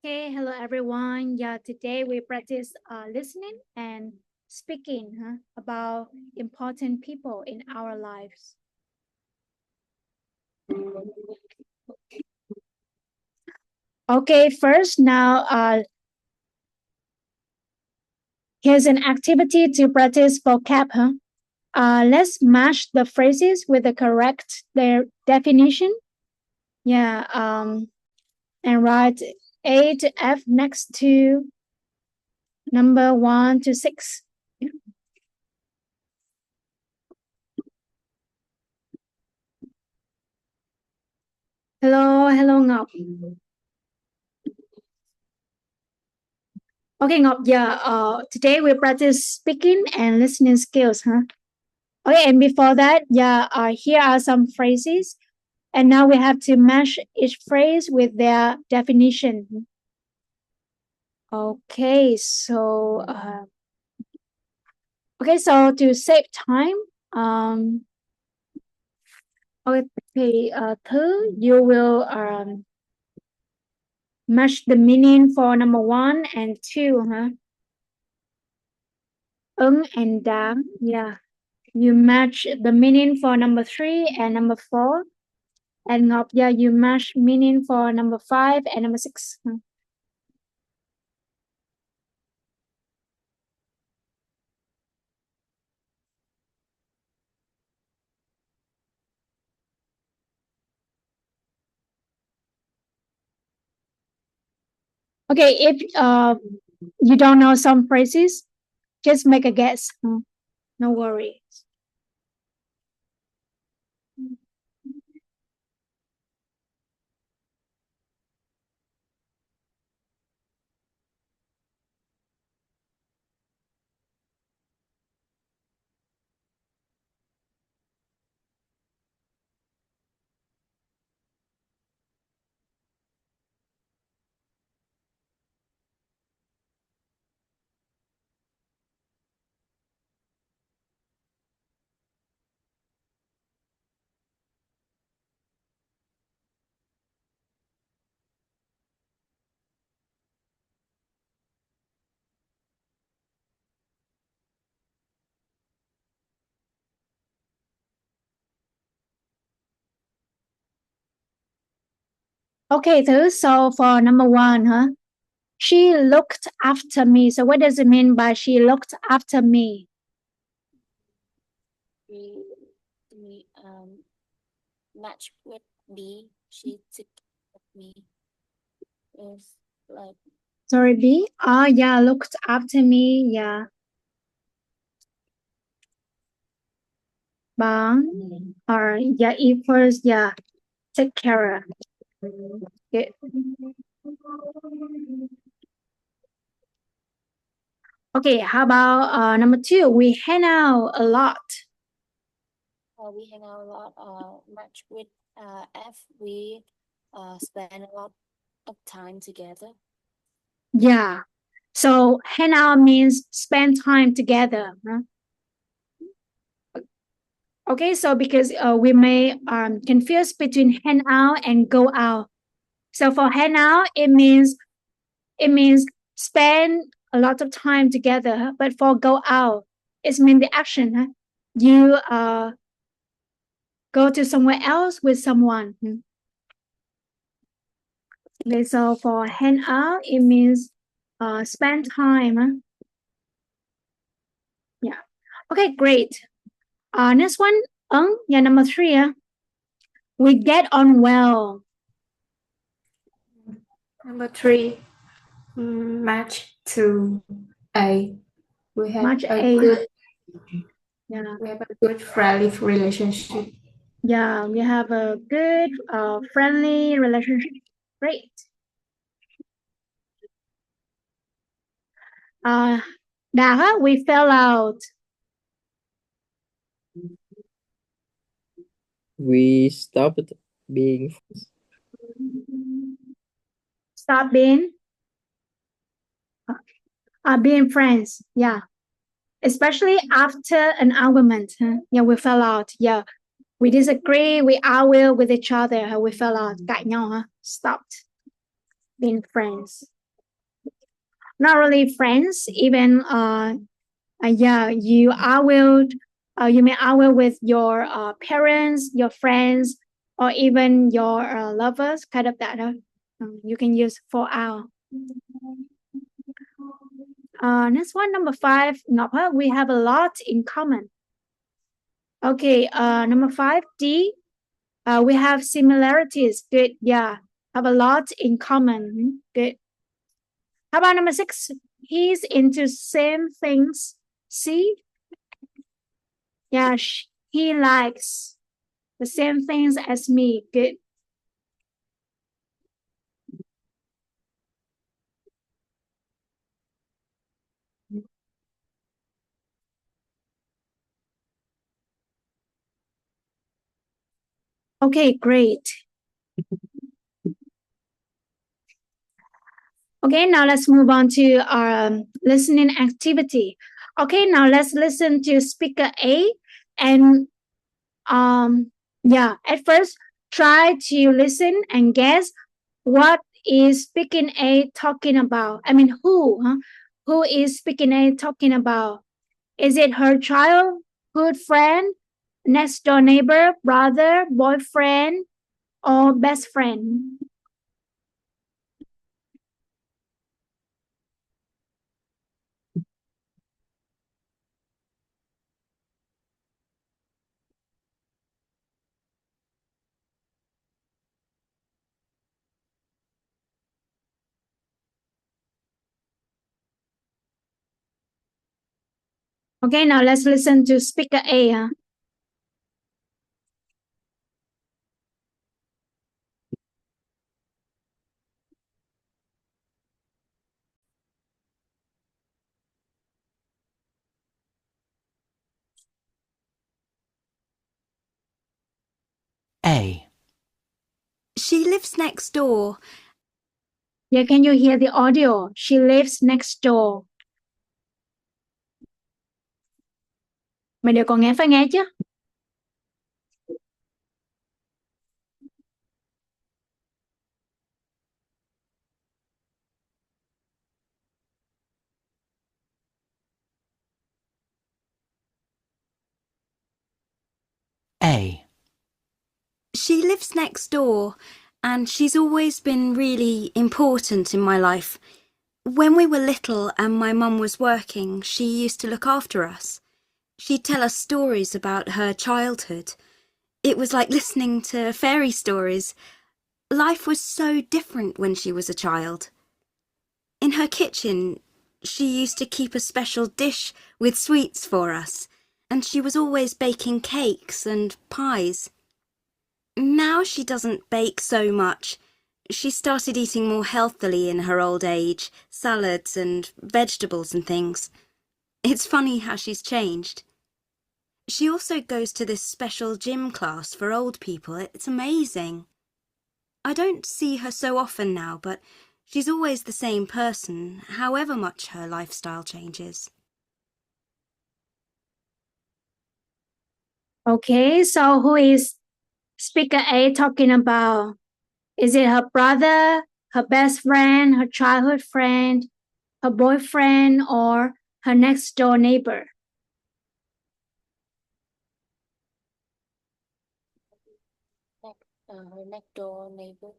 Okay, hello everyone. Yeah, today we practice listening and speaking about important people in our lives. Okay, first now here's an activity to practice vocab. Let's match the phrases with the correct their definition. Yeah, and write A to F next to number 1 to 6. Hello Ngọc. Okay, Ngọc, yeah, today we practice speaking and listening skills, huh? Okay, and before that, yeah, here are some phrases, and now we have to match each phrase with their definition. Okay, so to save time, thứ you will match the meaning for number 1 and 2, huh? And đáng, yeah. You match the meaning for number 3 and number 4. And Ngọc, yeah, you match meaning for number 5 and number 6. Okay, if you don't know some phrases, just make a guess. No worries. Okay, so for number 1, huh? She looked after me. So what does it mean by she looked after me? We match with B. She took me. Is like Sorry, B? Oh, yeah, looked after me. Yeah. Bang. Or, yeah, equals, yeah, take care. Good. Okay, how about number 2? We hang out a lot. we hang out a lot. Match with F. We spend a lot of time together. Yeah. So hang out means spend time together. Huh? Okay, so because we may confuse between hang out and go out. So for hang out, it means spend a lot of time together. But for go out, it means the action. Huh? You go to somewhere else with someone. Okay, so for hang out, it means spend time. Huh? Yeah. Okay, great. Next one, yeah, number 3. We get on well. Number 3, match to A. We have Match a A. good, Yeah, we have a good friendly relationship. yeah, we have a good, friendly relationship. Great. Daha, we fell out. We stopped being friends. Stop being friends. Yeah, especially after an argument. Huh? Yeah, we fell out. Yeah, we disagree. We argue with each other. We fell out. Cãi nhau. Huh? Stopped. been friends. Not only friends, even yeah, you may argue with your parents, your friends, or even your lovers, kind of that. You can use for hour. Next one, number 5. Napa, we have a lot in common. Okay, number 5, D. We have similarities. Good, yeah. Have a lot in common. Good. How about number 6? He's into same things. C. Yeah, he likes the same things as me. Good. Okay, great. Okay, now let's move on to our listening activity. Okay, now let's listen to speaker A and yeah, at first try to listen and guess what is speaking A talking about. I mean, who is speaking A talking about? Is it her childhood friend, next door neighbor, brother, boyfriend, or best friend? Okay, now let's listen to speaker A. A. She lives next door. Yeah, can you hear the audio? She lives next door. Mày đều còn nghe phải nghe chứ? A. She lives next door, and she's always been really important in my life. When we were little and my mum was working, she used to look after us. She'd tell us stories about her childhood. It was like listening to fairy stories. Life was so different when she was a child. In her kitchen, she used to keep a special dish with sweets for us, and she was always baking cakes and pies. Now she doesn't bake so much. She started eating more healthily in her old age, salads and vegetables and things. It's funny how she's changed. She also goes to this special gym class for old people. It's amazing. I don't see her so often now, but she's always the same person, however much her lifestyle changes. Okay, so who is speaker A talking about? Is it her brother, her best friend, her childhood friend, her boyfriend, or her next door neighbor? Her next door neighbor.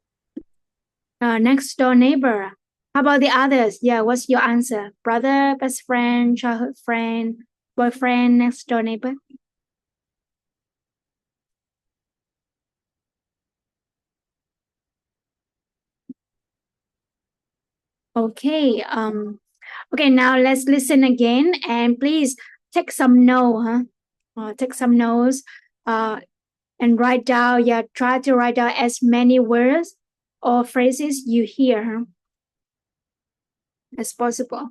Next door neighbor. How about the others? Yeah, what's your answer? Brother, best friend, childhood friend, boyfriend, next door neighbor? Okay. Okay, now let's listen again and please take some note, take some notes. And write down. Yeah, try to write down as many words or phrases you hear as possible.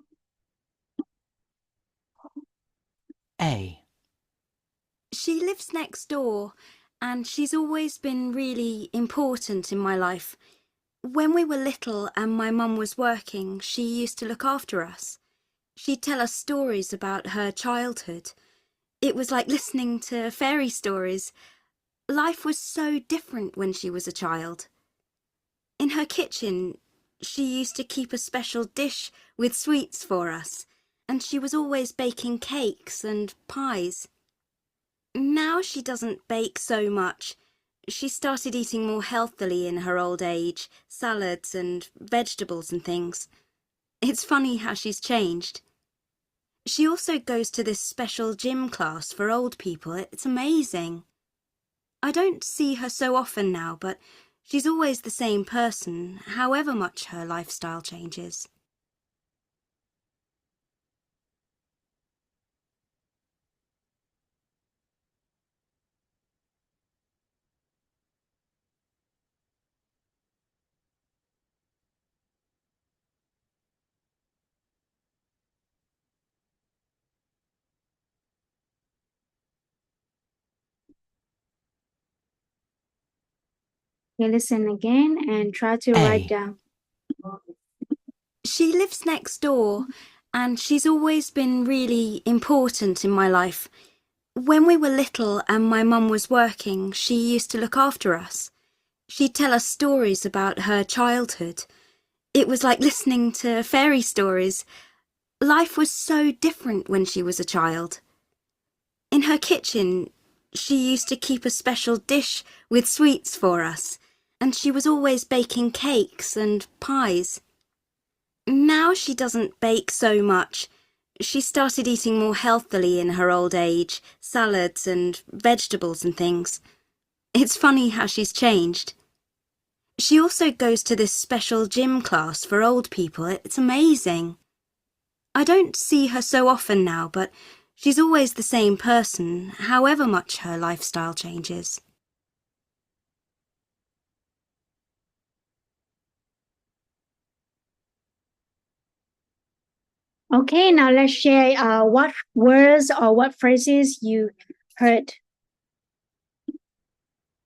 A. She lives next door, and she's always been really important in my life. When we were little and my mum was working, she used to look after us. She'd tell us stories about her childhood. It was like listening to fairy stories. Life was so different when she was a child. In her kitchen, She used to keep a special dish with sweets for us, and she was always baking cakes and pies. Now she doesn't bake so much. She started eating more healthily in her old age, salads and vegetables and things. It's funny how she's changed. She also goes to this special gym class for old people. It's amazing. I don't see her so often now, but she's always the same person, however much her lifestyle changes. Okay, listen again and try to write down. She lives next door, and she's always been really important in my life. When we were little and my mum was working, she used to look after us. She'd tell us stories about her childhood. It was like listening to fairy stories. Life was so different when she was a child. In her kitchen, she used to keep a special dish with sweets for us, and she was always baking cakes and pies. Now she doesn't bake so much. She started eating more healthily in her old age, salads and vegetables and things. It's funny how she's changed. She also goes to this special gym class for old people. It's amazing. I don't see her so often now, but she's always the same person, however much her lifestyle changes. Okay, now let's share what words or what phrases you heard.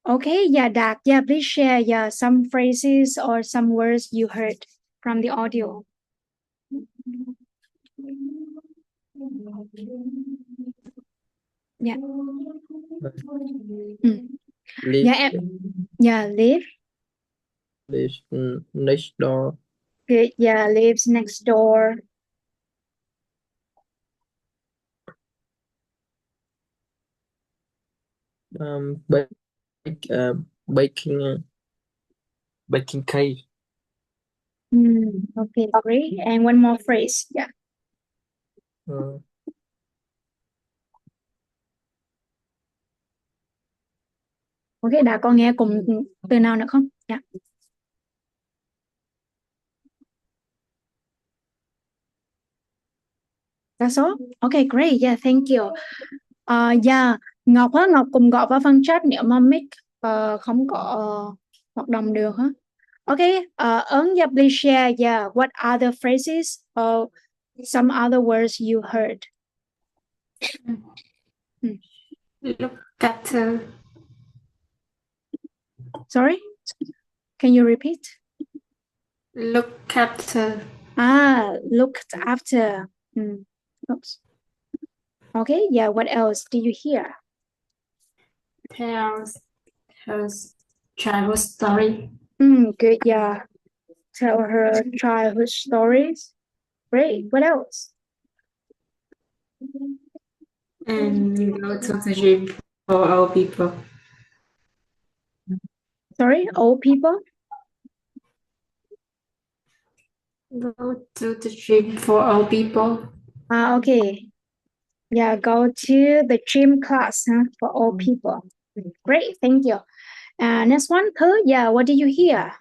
Okay, yeah, Dak, yeah, please share some phrases or some words you heard from the audio. Yeah. Live, Live. lives next door. Good. Yeah, lives next door. Bake, baking, baking cake. Okay, great. And one more phrase. Yeah. Uh, Ok, đã có nghe cùng từ nào nữa không? Yeah. That's all. Okay, great. Yeah, thank you. Yeah, Ngọc á, Ngọc cùng gọi vào phần chat nếu mà mic không có hoạt động được hả? Okay, Ấn, yeah, please share, yeah, what other phrases or some other words you heard? Look at her. Sorry? Can you repeat? Look at her. Looked after. Oops. Okay, yeah, what else do you hear? Tells her childhood story. Good, yeah. Tell her childhood stories. Great. What else? And go to the gym for old people. Sorry, old people? Go to the gym for old people. Okay. Yeah, go to the gym class for old people. Great, thank you. Next one, Thư. Yeah, what do you hear?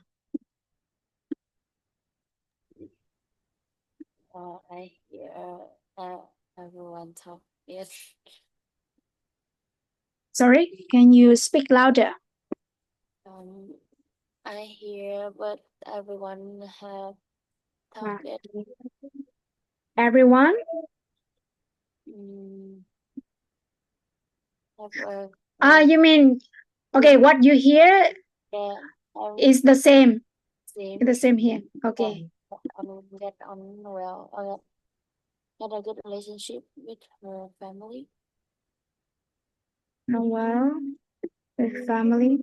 I hear everyone talk. Yes. Sorry, can you speak louder? I hear what everyone have talked. Everyone? You mean, okay, what you hear is the same. The same here. Okay. Get on well. Had a good relationship with her family. Oh, well, with family.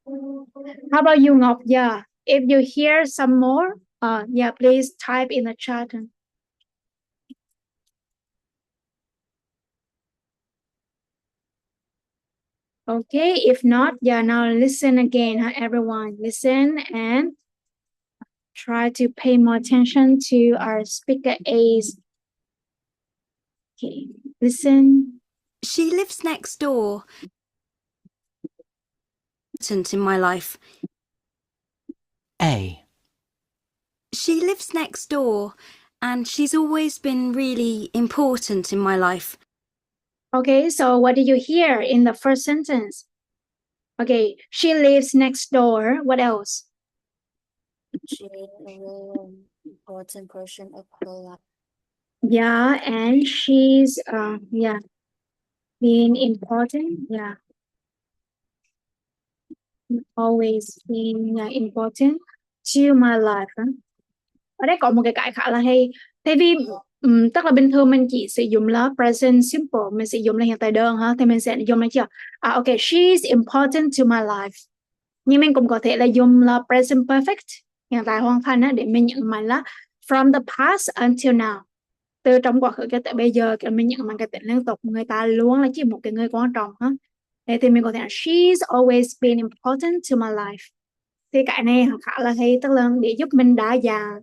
How about you, Ngọc? Yeah. If you hear some more, yeah, please type in the chat. Okay, if not, yeah, now listen again, huh, everyone. Listen and try to pay more attention to our speaker A's. Okay, listen. She lives next door. In my life. A. She lives next door, and she's always been really important in my life. Okay, so what did you hear in the first sentence? Okay, she lives next door. What else? She is a really important person of her life. Yeah, and she's yeah, being important. Yeah, always being important to my life. Ở đây có một cái khá là hay. Tại vì tức là bình thường mình chỉ sử dụng là present simple, mình sử dụng là hiện tại đơn ha, thì mình sẽ dùng là chưa? Okay, she's important to my life. Nhưng mình cũng có thể là dùng là present perfect, hiện tại hoàn thành á, để mình nhận mạnh là from the past until now. Từ trong quá khứ cho tới bây giờ, cái mình nhận mạnh cái tính liên tục, người ta luôn là chỉ một cái người quan trọng ha. Thế thì mình có thể là she's always been important to my life. Thì cái này khá là hay, tức là để giúp mình đa dạng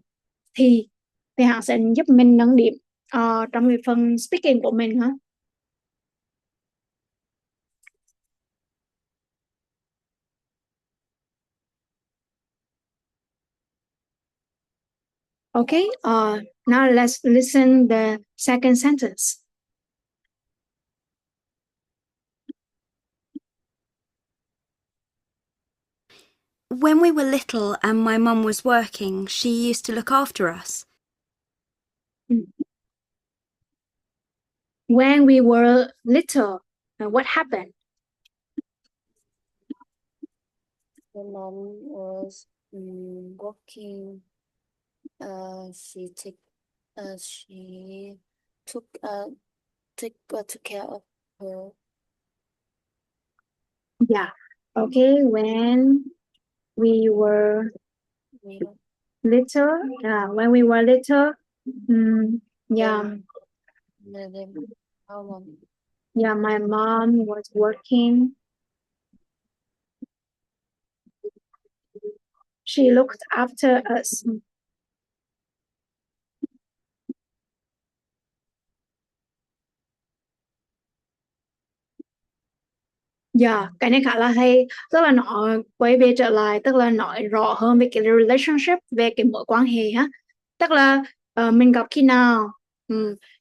thì họ sẽ giúp mình nâng điểm trong cái phần speaking của mình hả? Okay, now let's listen the second sentence. When we were little and my mum was working, she used to look after us. When we were little, what happened? When mom was working, she took care of her. Yeah. Okay, when we were little, when we were little, yeah. Yeah, my mom was working. She looked after us. Yeah, cái này khá là hay, tức là nó quay về trở lại, tức là nói rõ hơn về cái relationship, về cái mối quan hệ ha. Tức là mình gặp khi nào,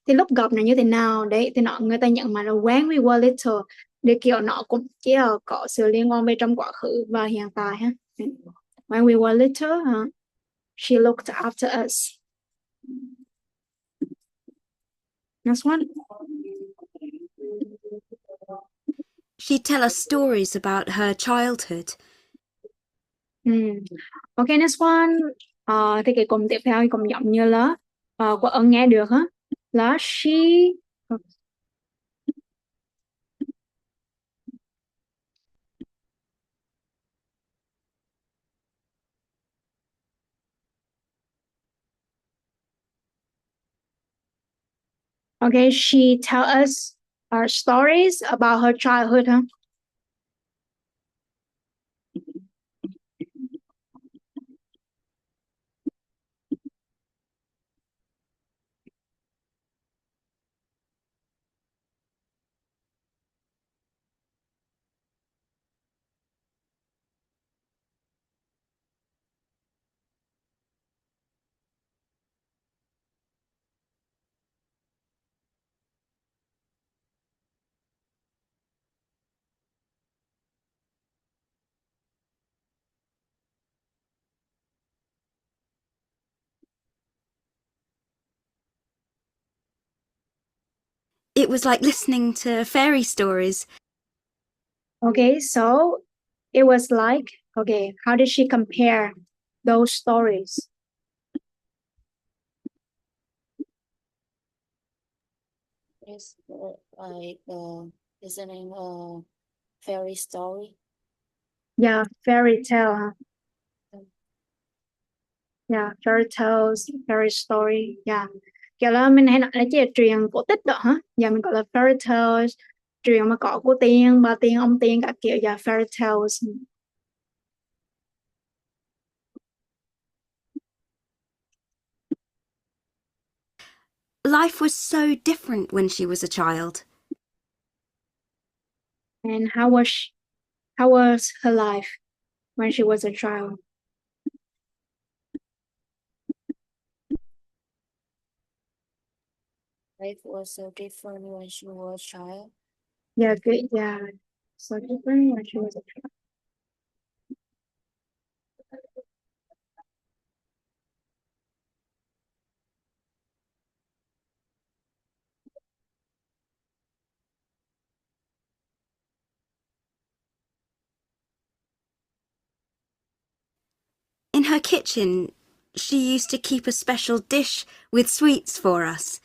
thì lúc gặp nó như thế nào đấy, thì người ta nhận mà là when we were little, để kiểu nó cũng chỉ là có sự liên quan về trong quá khứ và hiện tại ha. When we were little, she looked after us. Next one. She'd tell us stories about her childhood. Okay, next one. Thì cái cụm tiếp theo thì cũng giống như là của ơn nghe được hả? Là she. Okay, she tell us stories about her childhood, huh? It was like listening to fairy stories. Okay, so it was like, okay, how did she compare those stories? It's like listening a fairy story. Yeah, fairy tale, huh? Yeah, fairy tales, fairy story. Yeah. Kiểu là mình hay nói là chỉ là truyện cổ tích đó hả? Dạ mình gọi là fairy tales, truyện mà có cô tiên, bà tiên, ông tiên các kiểu, dạ fairy tales. Life was so different when she was a child. And how was her life when she was a child? Life was so different when she was a child. Yeah, good. Yeah, so different when she was a child. In her kitchen, she used to keep a special dish with sweets for us.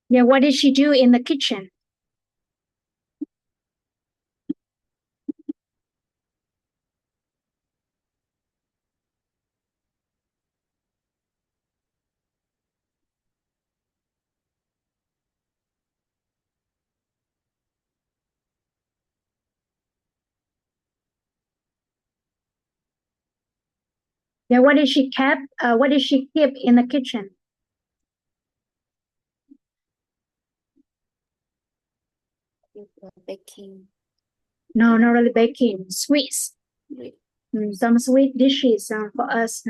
Yeah, what did she do in the kitchen? Yeah, what did she keep? What did she keep in the kitchen? Baking. No, not really baking. Sweets. Some sweet dishes for us.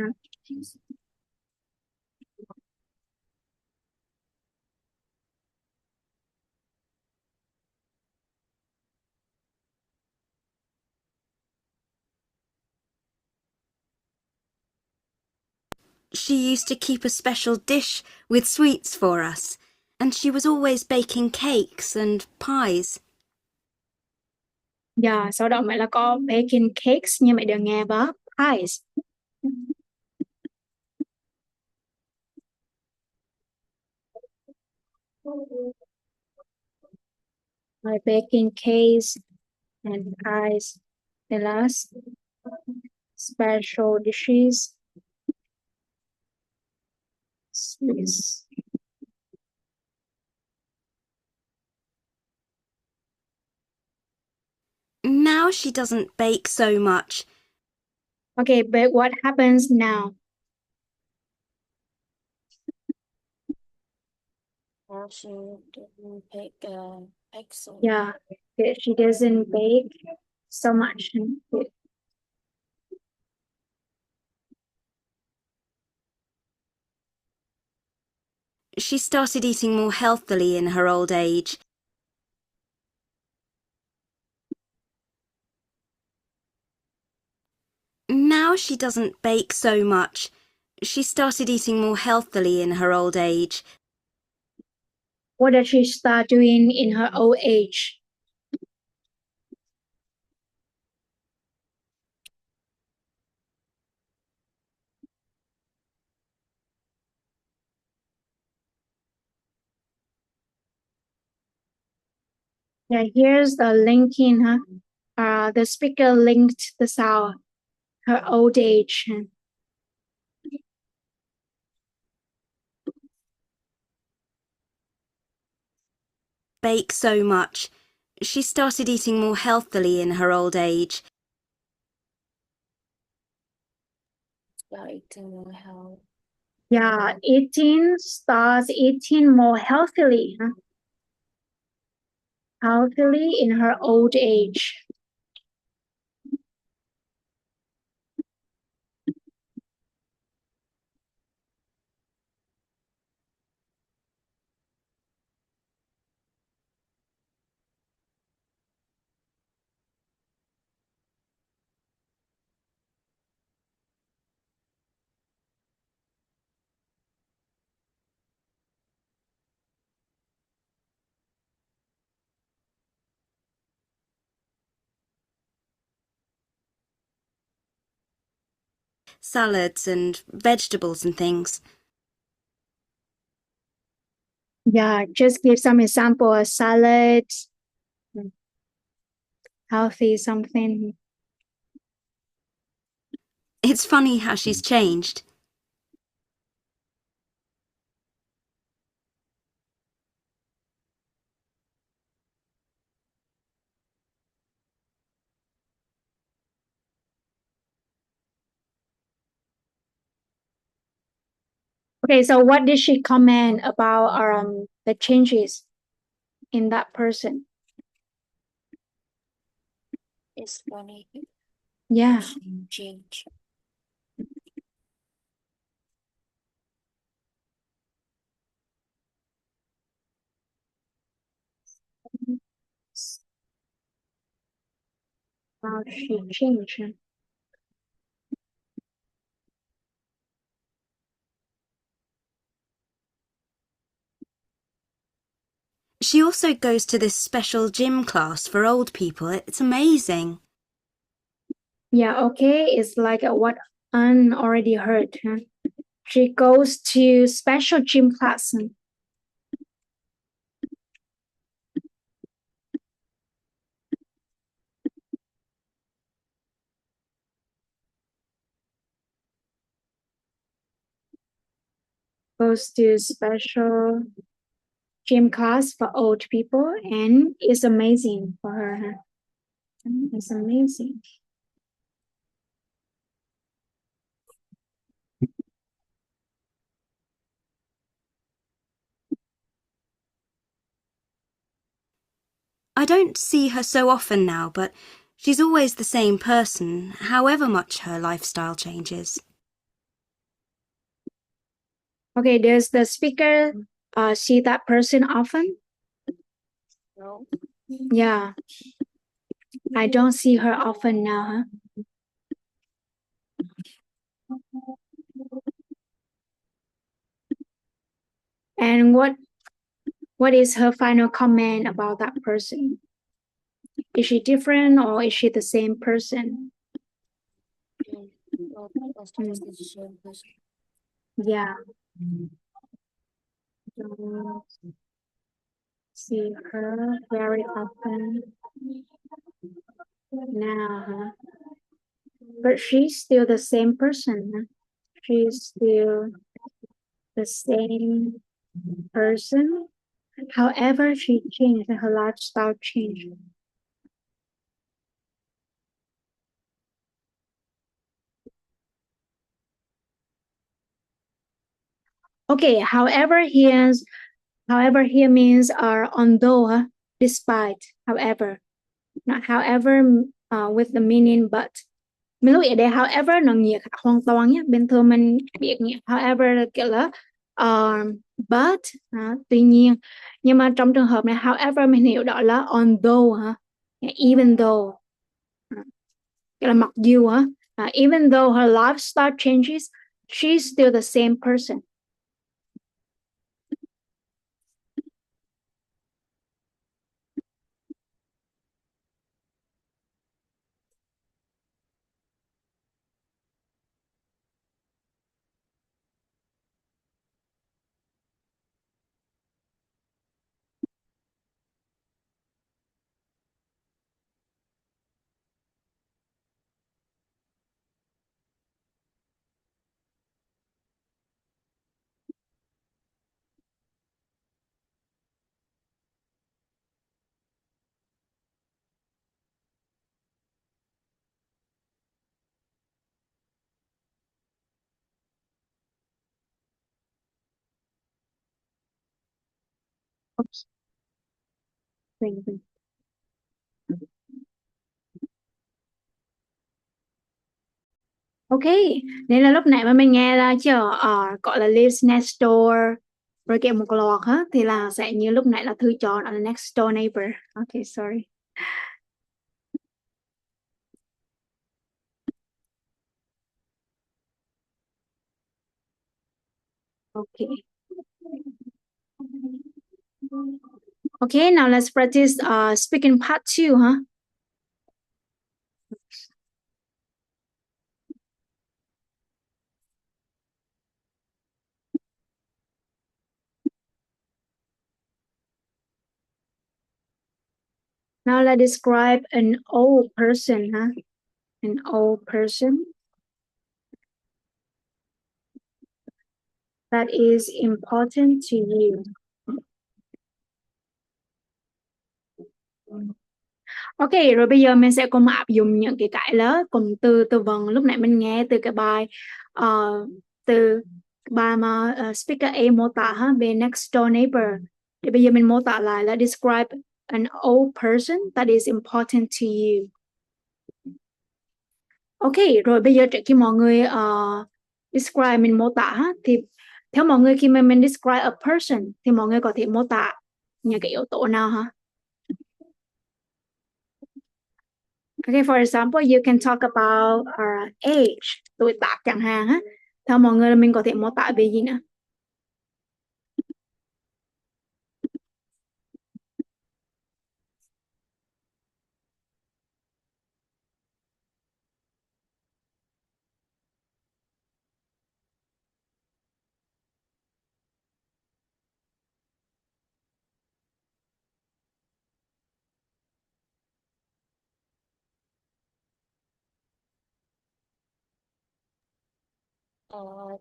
She used to keep a special dish with sweets for us, and she was always baking cakes and pies. Yeah, sau đó mẹ là có baking cakes như mẹ đều nghe đó. Pies. Like baking cakes and pies. The last special dishes. Sweets. Now she doesn't bake so much. Okay, but what happens now? Now she didn't bake so Yeah, she doesn't bake so much. She started eating more healthily in her old age. Now she doesn't bake so much. She started eating more healthily in her old age. What does she start doing in her old age? Yeah, here's the linking, huh? The speaker linked the sound, her old age. Bake so much. She started eating more healthily in her old age. eating more health. Yeah, starts eating more healthily, huh? Healthily in her old age. Salads and vegetables and things. Yeah, just give some example: a salad, healthy something. It's funny how she's changed. Okay, so what did she comment about the changes in that person? It's funny. Yeah. Change. How she changed. She also goes to this special gym class for old people. It's amazing. Yeah, okay. It's like what Anne already heard. Huh? She goes to special gym class. Goes to special gym class for old people, and it's amazing for her. Huh? It's amazing. I don't see her so often now, but she's always the same person, however much her lifestyle changes. Okay, does the speaker see that person often? No. Yeah. I don't see her often now. Huh? And what is her final comment about that person? Is she different or is she the same person? That's just the same person. Yeah. Don't see her very often now. Huh? But she's still the same person. Huh? She's still the same person. However, she changed, her lifestyle changed. Okay, however here means although, despite, however. Not however with the meaning but. Mình lưu ý đây however nó nghĩa khác hoàn toàn nhé. Bình thường mình biết nghĩa however là kiểu là but tuy nhiên. Nhưng mà trong trường hợp này however mình hiểu đó là although even though. Kiểu là mặc dù even though her lifestyle changes, she's still the same person. Oops. Wait. Ok, nên là lúc nãy mà mình nghe ra chưa gọi là lives next door rồi kèm một loạt thì là sẽ như lúc nãy là Thư chọn là next door neighbor. Ok, sorry. Okay. Okay, now let's practice speaking part 2, Now let's describe an old person ha. An old person that is important to you. Ok, rồi bây giờ mình sẽ cùng áp dụng những cái lớp cùng từ vựng lúc nãy mình nghe từ cái bài từ bài mà speaker A mô tả ha, về next door neighbor. Thì bây giờ mình mô tả lại là describe an old person that is important to you. Ok, rồi bây giờ trước khi mọi người describe mình mô tả ha, thì theo mọi người khi mà mình describe a person thì mọi người có thể mô tả những cái yếu tố nào ha? Okay, for example, you can talk about our age, tuổi tác chẳng hạn á. Theo mọi người là mình có thể mô tả về gì nữa?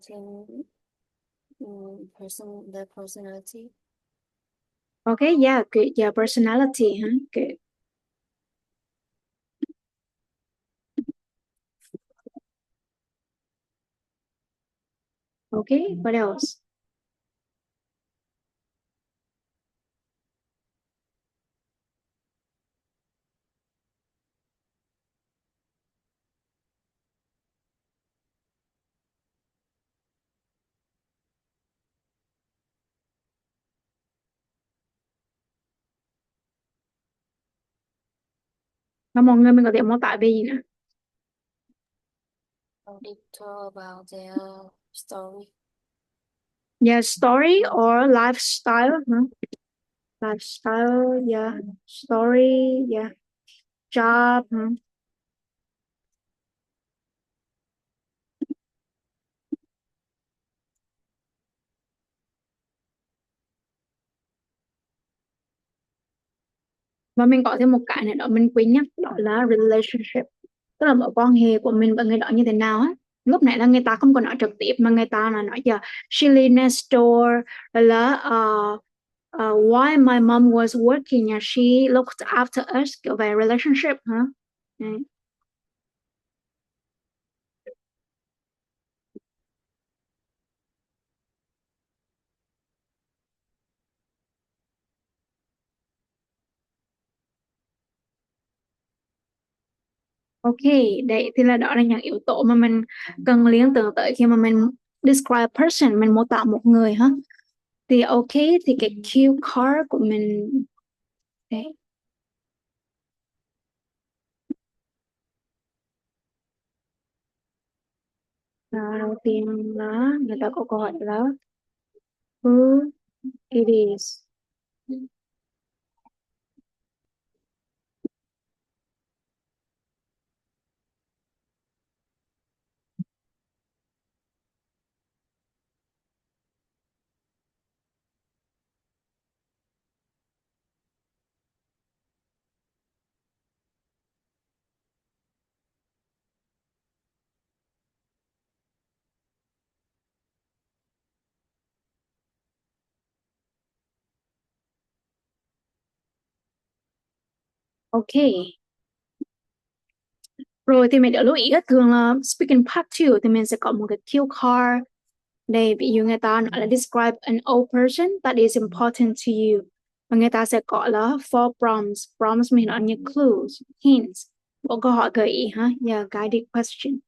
Then the personality. Okay, yeah, good. Yeah, personality, huh? Good. Okay, what else? Và mọi người mình có thể mô tả về gì nữa? They talk about their story. Yeah, story or lifestyle, huh? Lifestyle, yeah. Story, yeah. Job, huh? Và mình có thêm một cái nữa đó mình quên nhắc, đó là relationship, tức là mối quan hệ của mình và người đó như thế nào á. Lúc nãy là người ta không có nói trực tiếp mà người ta là nói giờ she live next door, rồi là while my mom was working, she looked after us, kiểu về relationship hả? Đấy. Ok, đấy thì là đó là những yếu tố mà mình cần liên tưởng tới khi mà mình describe person, mình mô tả một người hả? Thì ok, thì cái cue card của mình đấy. Đầu tiên là người ta có câu hỏi là who it is. Ok. Rồi thì mình đã lưu ý thường là speaking part 2 thì mình sẽ có một cái cue card. Đây, ví dụ người ta nói là describe an old person that is important to you. Và người ta sẽ có là four prompts. Prompts mình nói như clues, hints. Một câu hỏi gợi ý ha. Yeah, guided question.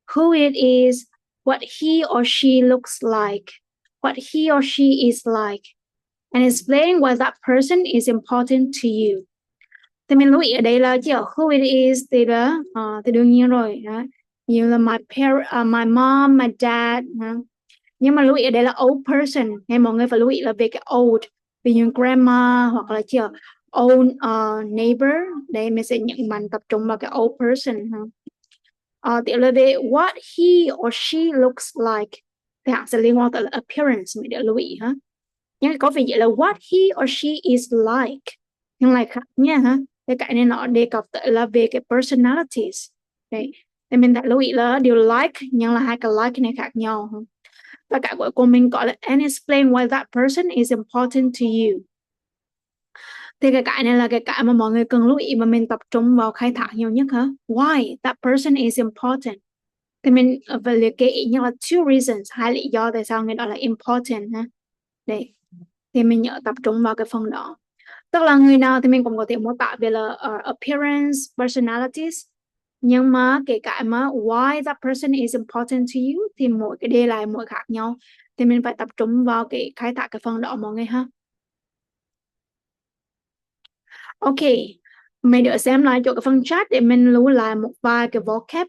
Who it is, what he or she looks like, what he or she is like, and explain why that person is important to you. Thì mình lưu ý ở đây là chỉ ở who it is thì đó thì đương nhiên rồi đó. Như là my mom, my dad. Nhưng mà lưu ý ở đây là old person, nên mọi người phải lưu ý là về cái old, ví dụ grandma hoặc là chỉ ở old neighbor. Đây mình sẽ nhận mạnh tập trung vào cái old person. Tiếp là về what he or she looks like thì hẳn sẽ liên quan tới là appearance, mình để lưu ý ha. Nhưng có vị vậy là what he or she is like, nhưng lại khác nha ha. cái này nó đề cập tới là về cái personalities. Đấy, thì mình đã lưu ý là điều like nhưng là hai cái like này khác nhau. Và cái cuối cùng mình có là and explain why that person is important to you. Thì cái này là cái mà mọi người cần lưu ý và mình tập trung vào khai thác nhiều nhất hả? Why that person is important. Thì mình phải liệt kê ý như là two reasons, hai lý do tại sao người đó là important ha. Đấy, thì mình nhớ tập trung vào cái phần đó. Tức là người nào thì mình cũng có thể mô tả về là appearance, personalities. Nhưng mà cái mà why that person is important to you thì mỗi cái đề lại mỗi khác nhau. Thì mình phải tập trung vào cái khai thác cái phần đó mọi người ha. Ok, mấy đứa xem lại chỗ cái phần chat để mình lưu lại một vài cái vocab.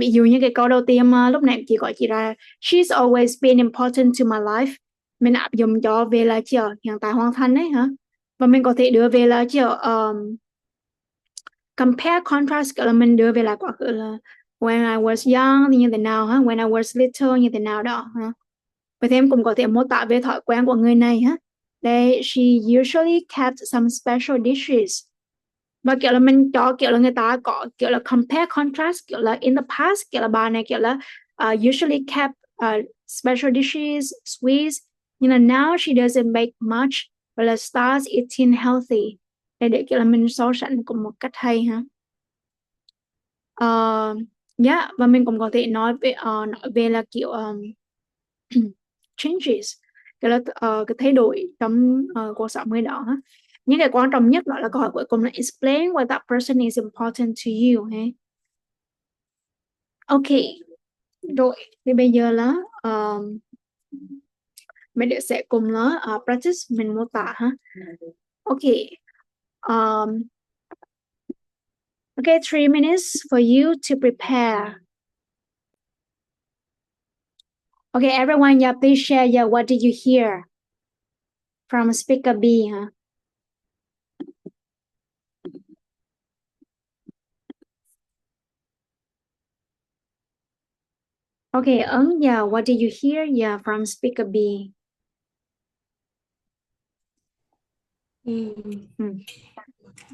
Ví dụ như cái câu đầu tiên mà lúc nãy chị gọi chị ra, she's always been important to my life. Mình áp dụng cho về là chữ hiện tại hoàn thành đấy hả? Và mình có thể đưa về là chữ compare contrast, là mình đưa về lại quá khứ là when I was young thì như thế nào ha, when I was little như thế nào đó ha. Vậy thì em cũng có thể mô tả về thói quen của người này ha. Đây, she usually kept some special dishes. Và kiểu là mình cho kiểu là người ta có kiểu là compare contrast, kiểu là in the past, kiểu là bà này kiểu là usually kept special dishes, sweets, nhưng là now she doesn't make much, và là starts eating healthy. Để kiểu là mình so sánh cùng một cách hay ha. Yeah, và mình cũng có thể nói về là kiểu changes, kiểu là cái thay đổi trong cuộc sống người đó. Những cái quan trọng nhất đó là câu hỏi cuối cùng là explain why that person is important to you. Ok, rồi thì bây giờ là mấy đứa sẽ cùng là practice mình mô tả ha. Ok, okay, 3 minutes for you to prepare. Okay, everyone, yeah, please share, yeah, what did you hear from speaker B, huh? Okay, yeah, what did you hear, yeah, from speaker B?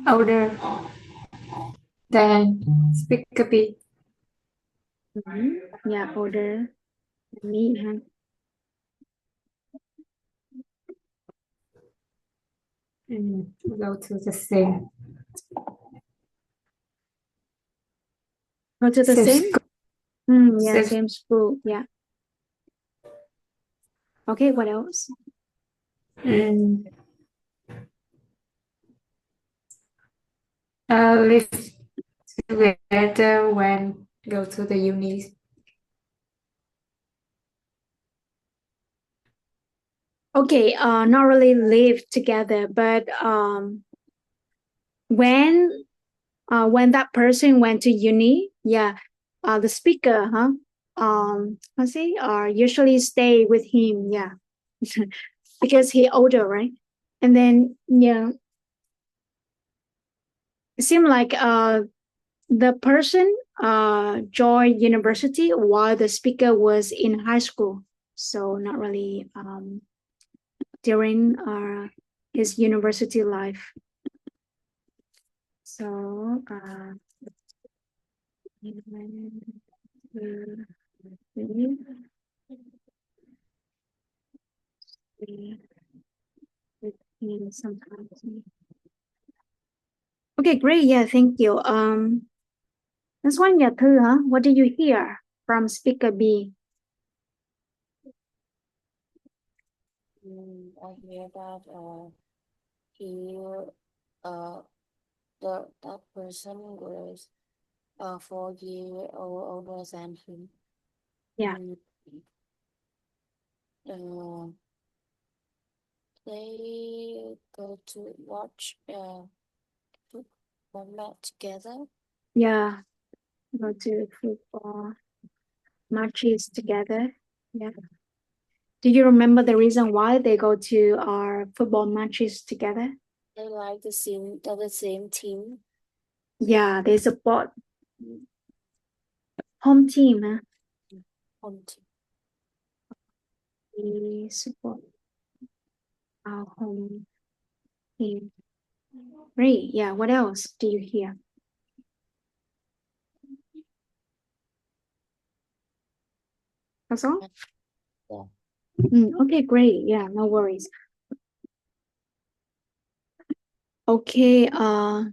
Older than speaker B. Yeah, older than me, huh? Go to the same. Go to the same? School. Yeah, same school, yeah. Okay, what else? Live together when go to the uni. Okay, not really live together, but when that person went to uni, yeah, the speaker, let's see, usually stay with him, yeah, because he older, right? And then, yeah, it seemed like the person joined university while the speaker was in high school, so not really during his university life. So sometimes. Okay, great. Yeah, thank you. This one, yeah, Thư, huh? What did you hear from speaker B? I hear that that person was 4 years older than him. Yeah. They go to watch football match together. Yeah, go to football matches together. Yeah. Do you remember the reason why they go to our football matches together? They like the same team. Yeah, they support home team, huh? Home team. They support home team. Great. Yeah. What else do you hear? That's all? Yeah. Okay, great. Yeah, no worries. Okay, now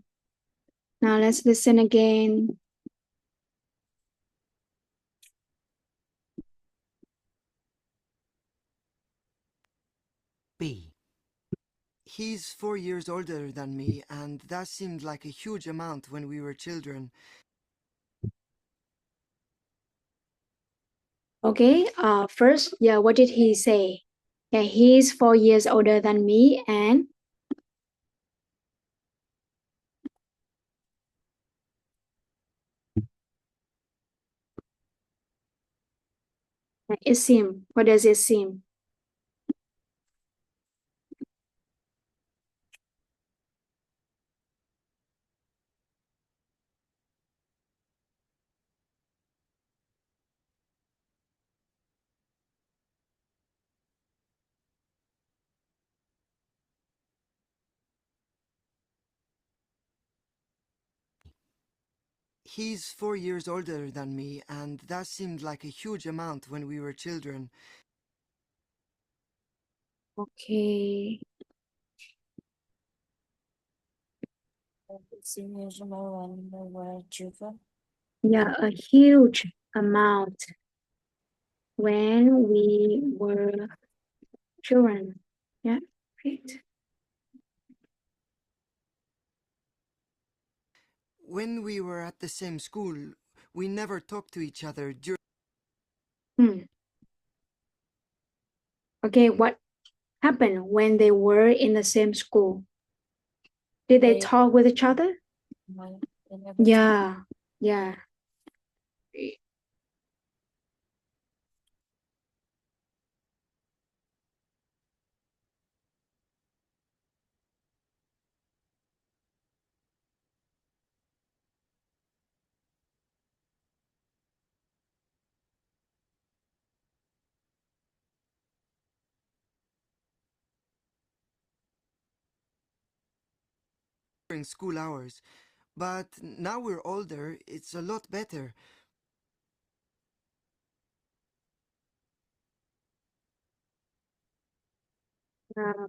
let's listen again. B. He's 4 years older than me, and that seemed like a huge amount when we were children. Okay, first, yeah, what did he say? Yeah, he's 4 years older than me, and it seem. What does it seem? He's 4 years older than me, and that seemed like a huge amount when we were children. Okay. It seems when we were children. Yeah, a huge amount when we were children. Yeah, great. When we were at the same school, we never talked to each other during. Okay, what happened when they were in the same school? Did they They- talk with each other? They never Yeah, yeah. during school hours. But now we're older, it's a lot better.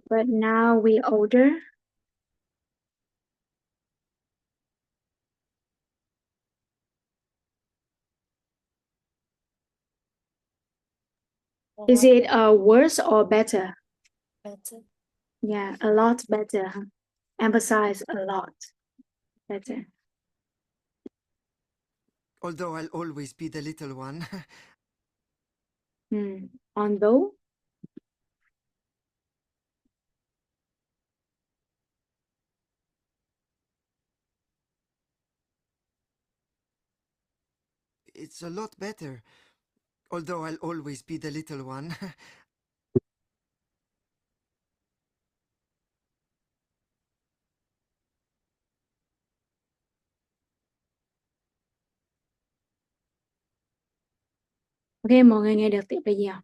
But now we older. Is it worse or better? better. Yeah, a lot better. Huh? Emphasize a lot better. Although I'll always be the little one. Although, It's a lot better. Although I'll always be the little one. ok, mọi người nghe được tiếp bây giờ.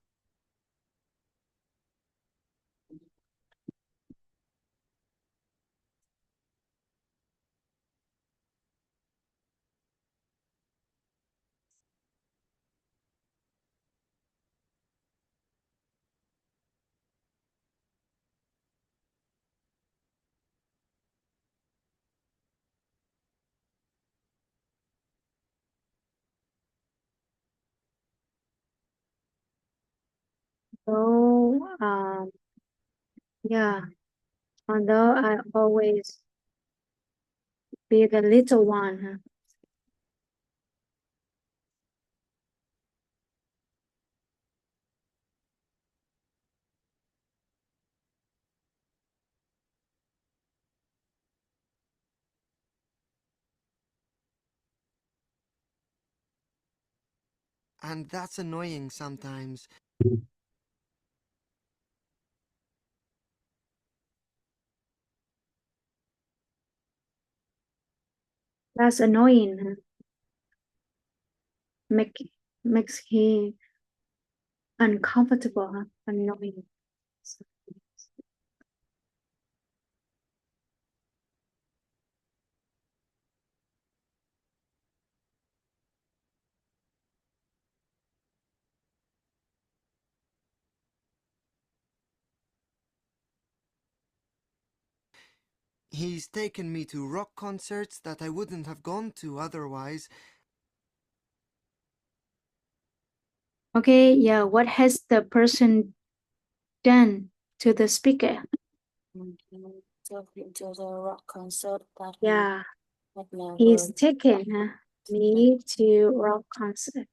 So, yeah, although I always be the little one. Huh? And that's annoying sometimes. That's annoying. Huh? Makes he uncomfortable. Huh? Annoying. He's taken me to rock concerts that I wouldn't have gone to otherwise. Okay, yeah, what has the person done to the speaker? He took him to the rock concert that Yeah, he had never he's taken me to rock concert.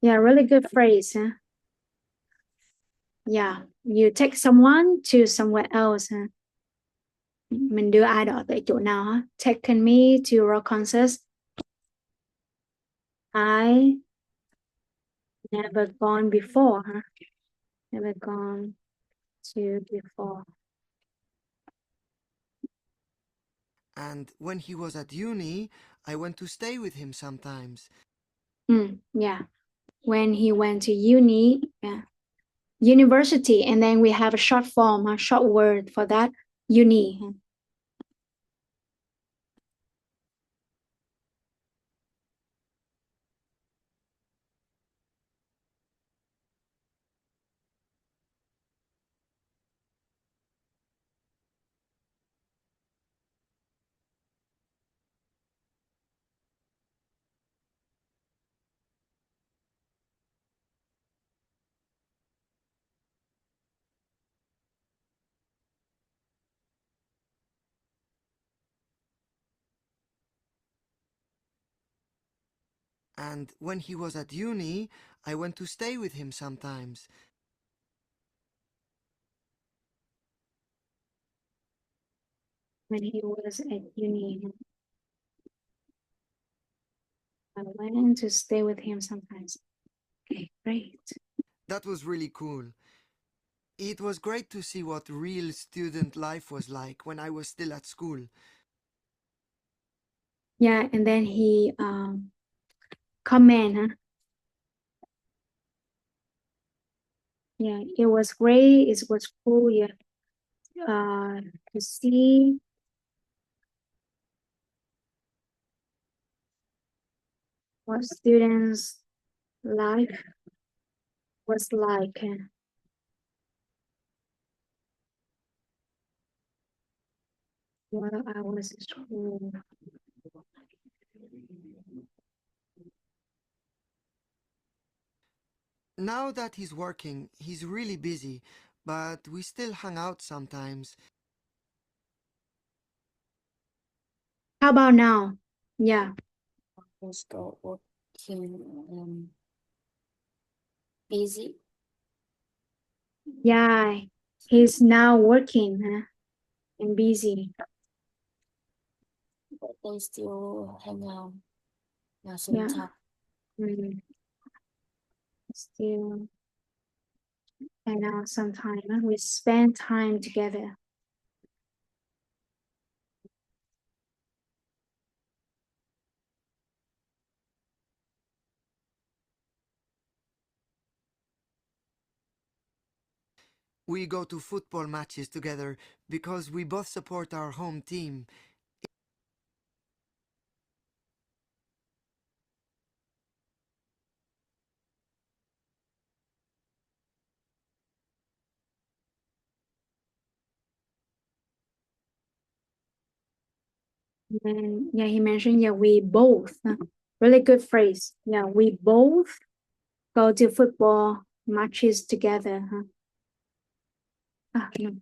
Yeah, really good phrase. Yeah, you take someone to somewhere else. Mình đưa ai đó tới chỗ nào ha? Taken me to rock concert. I never gone before. Never gone to before. And when he was at uni, I went to stay with him sometimes. Yeah, when he went to uni, yeah. University, and then we have a short form, a short word for that, uni. And when he was at uni, I went to stay with him sometimes. When he was at uni, I went to stay with him sometimes. Okay, great. That was really cool. It was great to see what real student life was like when I was still at school. Yeah, and then he comment. Yeah, it was great. It was cool. Yeah, to see what students' life was like. While I was at school. Now that he's working, he's really busy, but we still hang out sometimes. How about now? Yeah, was working busy. yeah. He's now working and busy. But they still hang out Yeah. sometimes. Still hang out sometime. We spend time together. We go to football matches together because we both support our home team. And yeah, he mentioned, yeah, we both, really good phrase. Yeah, we both go to football matches together. No.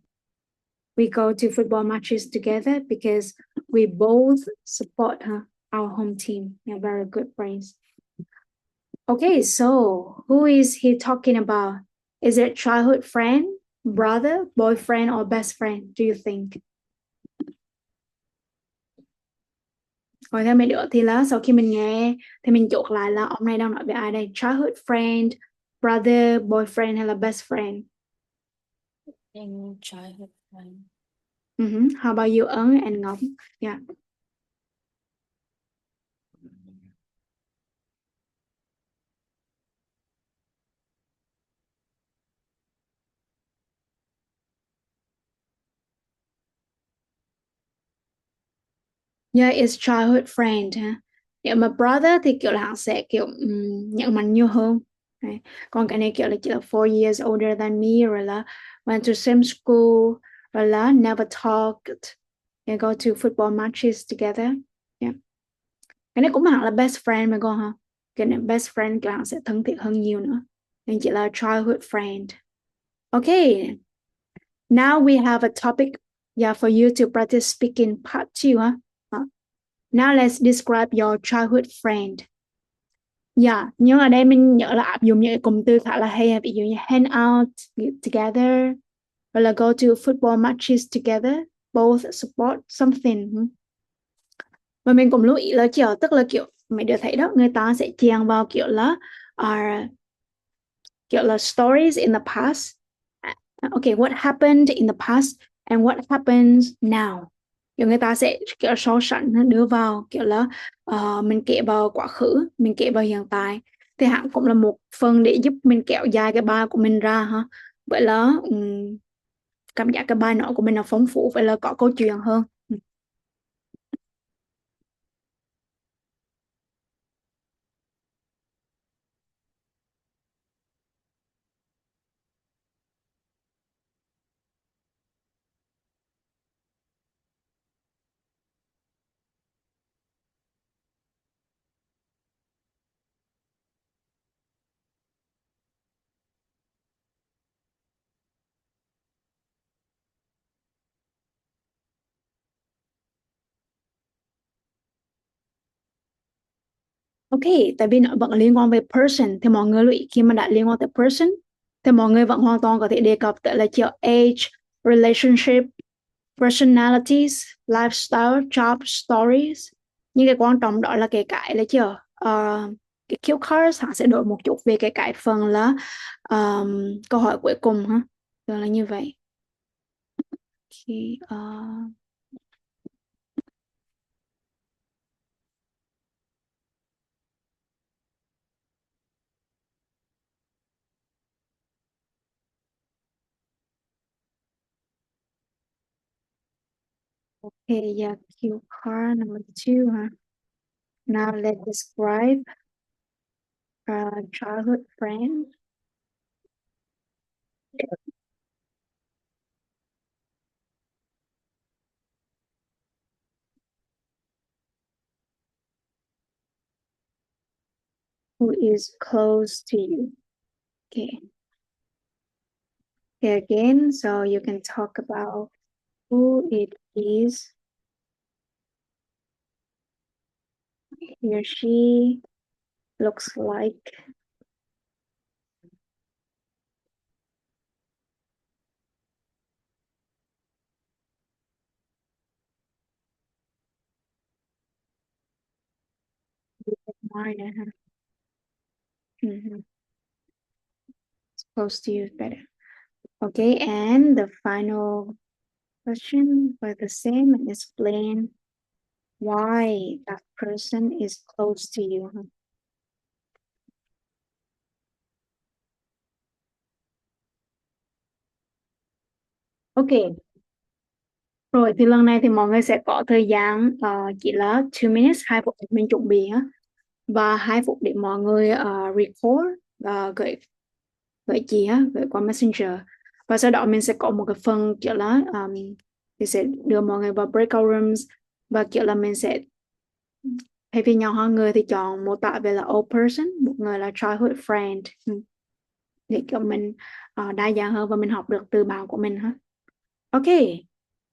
We go to football matches together because we both support our home team. Yeah, very good phrase. Okay, so who is he talking about? Is it childhood friend, brother, boyfriend, or best friend, do you think? Rồi theo mình nữa thì là sau khi mình nghe thì mình chốt lại là ông này đang nói về ai đây? Childhood friend, brother, boyfriend hay là best friend? And childhood friend. How about you, Ấn and Ngọc? Yeah. Yeah, it's childhood friend ha. Nếu mà brother thì kiểu là hắn sẽ kiểu nhận mạnh nhiều hơn. Đấy. Còn cái này kiểu là chỉ là 4 years older than me, rồi là went to same school, rồi là never talked Yeah, go to football matches together. Yeah. Cái này cũng hẳn là best friend mà con hả? Cái này best friend cái hẳn sẽ thân thiện hơn nhiều nữa. Nên chỉ là childhood friend. Okay. Now we have a topic, yeah, for you to practice speaking part 2, huh? Now let's describe your childhood friend. Yeah, nhưng ở đây mình nhớ là áp dụng những cụm từ khá là hay, ví dụ như hang out together, hoặc là go to football matches together, both support something. Và mình cũng lưu ý là kiểu, tức là kiểu mấy đứa thấy đó, người ta sẽ chèn vào kiểu là stories in the past. Okay, what happened in the past and what happens now. Kiểu người ta sẽ kiểu so sánh đưa vào kiểu là mình kể vào quá khứ, mình kể vào hiện tại, thì hẳn cũng là một phần để giúp mình kéo dài cái bài của mình ra ha. Vậy là cảm giác cái bài nói của mình là phong phú, vậy là có câu chuyện hơn. Ok, tại vì nó vẫn liên quan về person, thì mọi người lưu ý khi mà đã liên quan tới person thì mọi người vẫn hoàn toàn có thể đề cập tới là chiều age, relationship, personalities, lifestyle, job, stories. Nhưng cái quan trọng đó là cái là chiều cái cue cards họ sẽ đổi một chút về cái phần là câu hỏi cuối cùng ha. Rồi là như vậy. Okay, okay, yeah, cue card number 2, huh? Now let's describe a childhood friend. Who is close to you. Okay. Okay, again, so you can talk about who it is. He or she looks like. Mine, It's close to you is better. Okay, and the final question for the same and explain why that person is close to you. Ok. Rồi thì lần này thì mọi người sẽ có thời gian chỉ là 2 minutes, 2 phút để mình chuẩn bị ha. Và 2 phút để mọi người record và gửi chị á, gửi qua Messenger. Và sau đó mình sẽ có một cái phần kiểu là mình sẽ đưa mọi người vào breakout rooms và kiểu là mình sẽ thay vì nhau hai người thì chọn mô tả về là old person, một người là childhood friend, để kiểu mình đa dạng hơn và mình học được từ bạn của mình ha. Okay,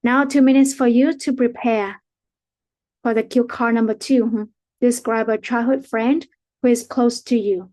now 2 minutes for you to prepare for the cue card number 2. Describe a childhood friend who is close to you.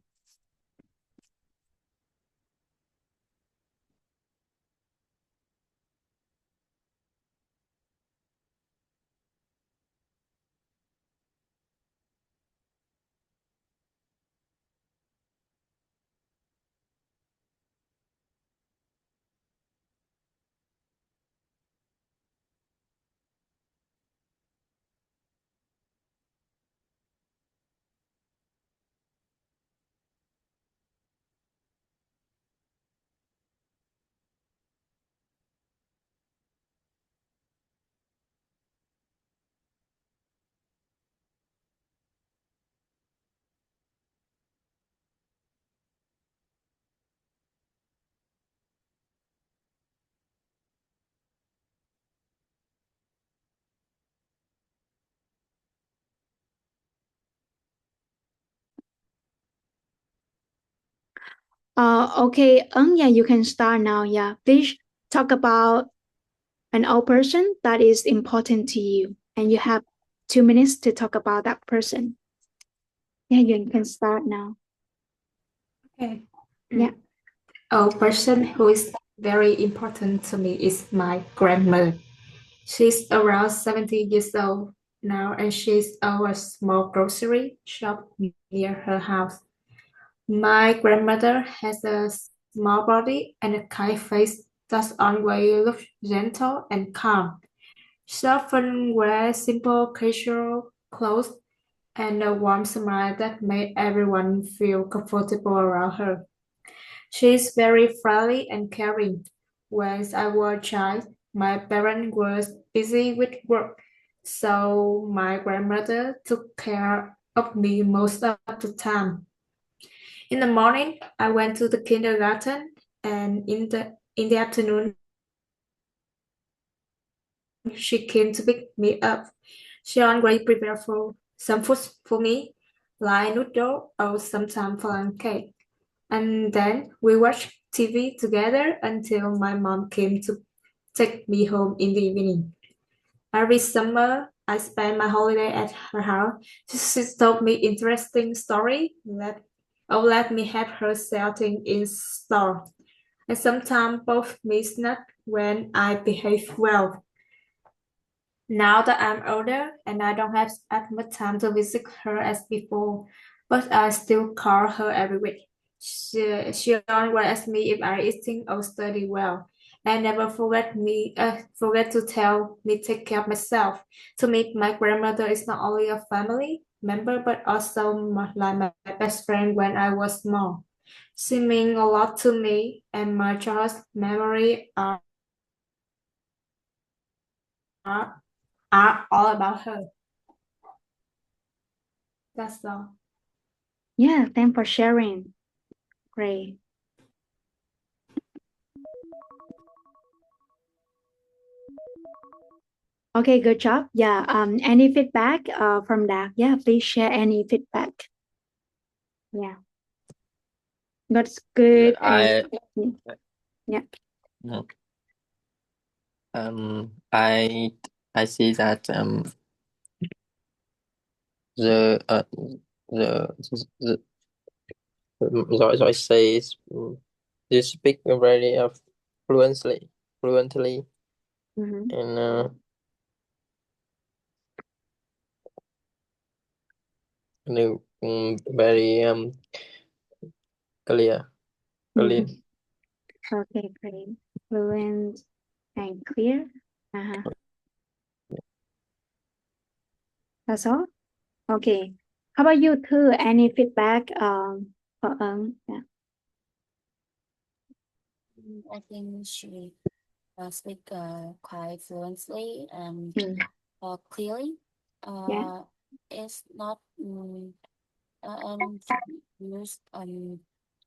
Okay. Yeah, you can start now. Yeah, please talk about an old person that is important to you, and you have 2 minutes to talk about that person. Yeah, you can start now. Okay. Yeah. A person who is very important to me is my grandmother. She's around 70 years old now, and she's owns a small grocery shop near her house. My grandmother has a small body and a kind face that always looks gentle and calm. She often wears simple casual clothes and a warm smile that made everyone feel comfortable around her. She is very friendly and caring. When I was a child, my parents were busy with work, so my grandmother took care of me most of the time. In the morning, I went to the kindergarten, and in the afternoon, she came to pick me up. She always prepared for some food for me, like noodle or sometimes flan cake. And then we watched TV together until my mom came to take me home in the evening. Every summer, I spent my holiday at her house. She told me interesting story let me help her sell things in store. And sometimes both me snack when I behave well. Now that I'm older and I don't have as much time to visit her as before, but I still call her every week. She always asks me if I'm eating or study well, and never forget to tell me take care of myself. To me, my grandmother is not only a family member but also like my best friend when I was small. She means a lot to me, and my childhood memory are all about her. That's all. Yeah, thanks for sharing. Great. Okay, good job. Yeah. Any feedback from that? Yeah, please share any feedback. Yeah. That's good. I Yeah. mm, I see that the the Joy says you speak very fluently Mm-hmm. and very clear. Mm-hmm. Okay, great. Fluent and clear. Uh-huh. That's all? Okay. How about you too? Any feedback for yeah. I think she speak quite fluently and Mm. clearly. Yeah. It's not and used a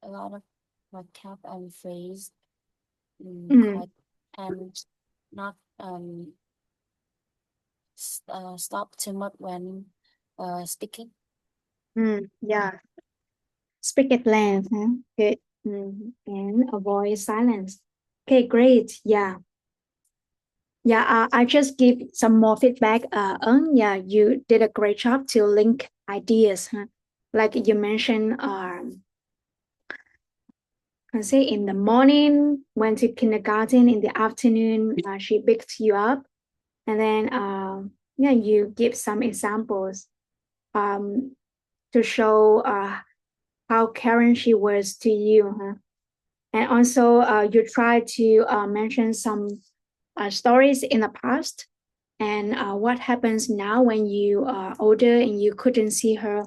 lot of vocab and phrase Mm. quite and not stop too much when speaking. Yeah. Speak at length, huh? Good. And avoid silence. Okay, great. Yeah. Yeah, I just give some more feedback. Yeah, you did a great job to link ideas, huh? Like you mentioned, I say in the morning, went to kindergarten. In the afternoon, she picked you up, and then yeah, you give some examples um, to show how caring she was to you, huh? And also, you try to mention some stories in the past and what happens now when you are older and you couldn't see her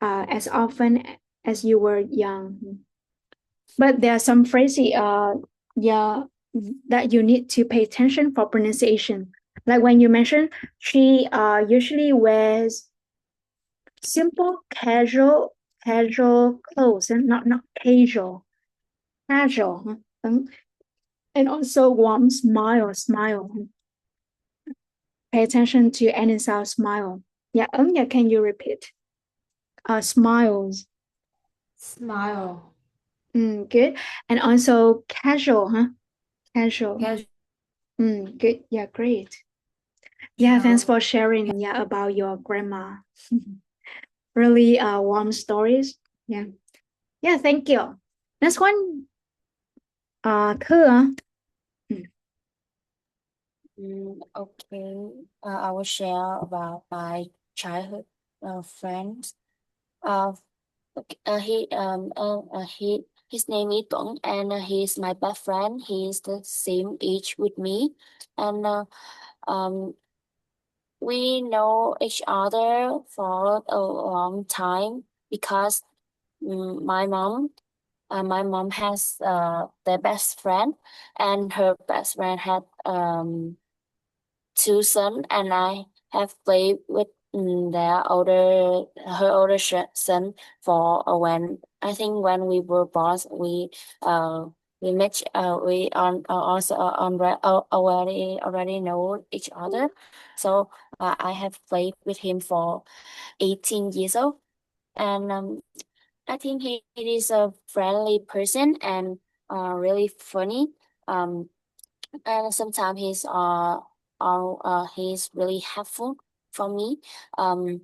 as often as you were young. But there are some phrases, yeah, that you need to pay attention for pronunciation. Like when you mention, she usually wears simple, casual clothes, and not casual, and also warm smile. Pay attention to any sound smile. Yeah, yeah, can you repeat? Smiles. Smile. Good. And also casual, huh? Casual. Casual. Good. Yeah, great. Yeah, thanks for sharing. Yeah, about your grandma. Really warm stories. Yeah. Yeah, thank you. Next one. Thư à? Okay. I will share about my childhood friends. Uh, his name is Tuấn, and he's my best friend. He's the same age with me, and um, we know each other for a long time because my mom has their best friend, and her best friend had two sons, and I have played with her older son for when I think when we were born we met we on also already know each other, so I have played with him for 18 years old, and I think he is a friendly person and really funny. And sometimes he's really helpful for me. Um,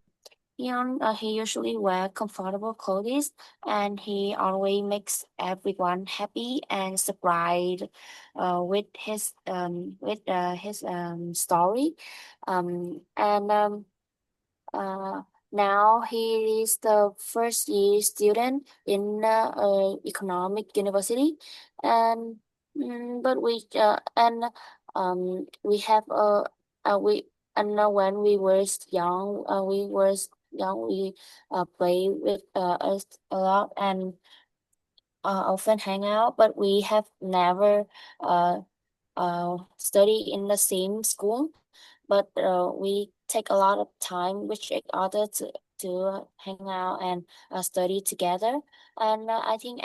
he usually wear comfortable clothes, and he always makes everyone happy and surprised with his story. And uh, Now he is the first year student in economic university, and but we have we when we were young we play with us a lot and often hang out, but we have never uh, study in the same school, but we take a lot of time with each other to hang out and study together. And I think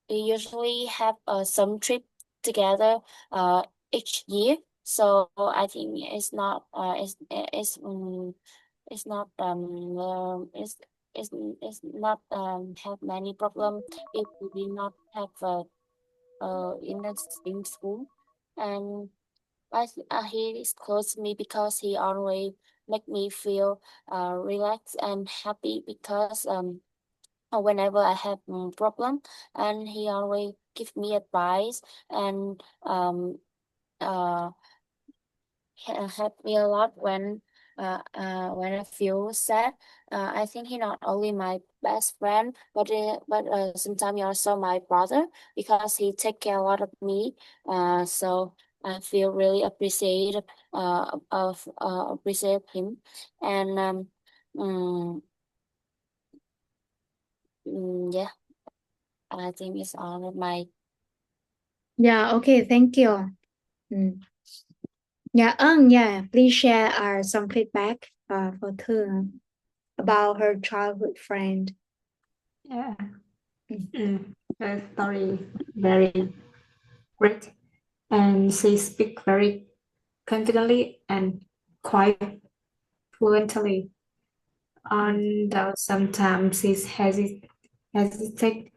we usually have some trip together each year. So I think it's not it's not have many problem if we do not have in the same school. And he is close to me because he always make me feel relaxed and happy because whenever I have problem, and he always give me advice and uh help me a lot when I feel sad. I think he not only my best friend, but sometimes he also my brother because he take care a lot of me. So I feel really appreciated of appreciate him, and yeah, I think it's all of my. Yeah, okay, thank you. Yeah, yeah, please share some feedback for Thư about her childhood friend. Yeah. The story very great, and she speak very confidently and quite fluently. And though sometimes she hesitate,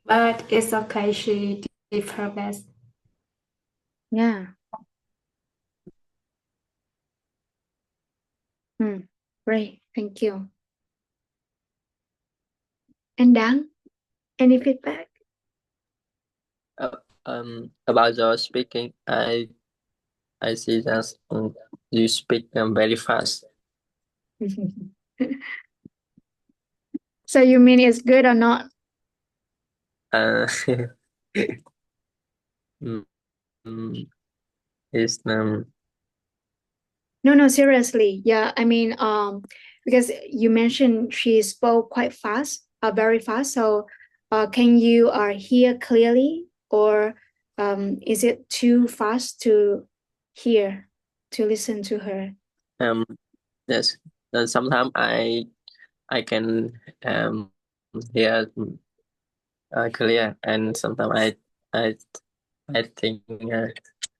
but it's okay. She did her best. Yeah. Great, thank you. And Dan, any feedback? About your speaking, I see that you speak very fast. So you mean it's good or not? It's No, seriously. Yeah, I mean, because you mentioned she spoke quite fast, very fast. So, can you hear clearly, or is it too fast to hear, to listen to her? yes. Sometimes I can hear clear, and sometimes I think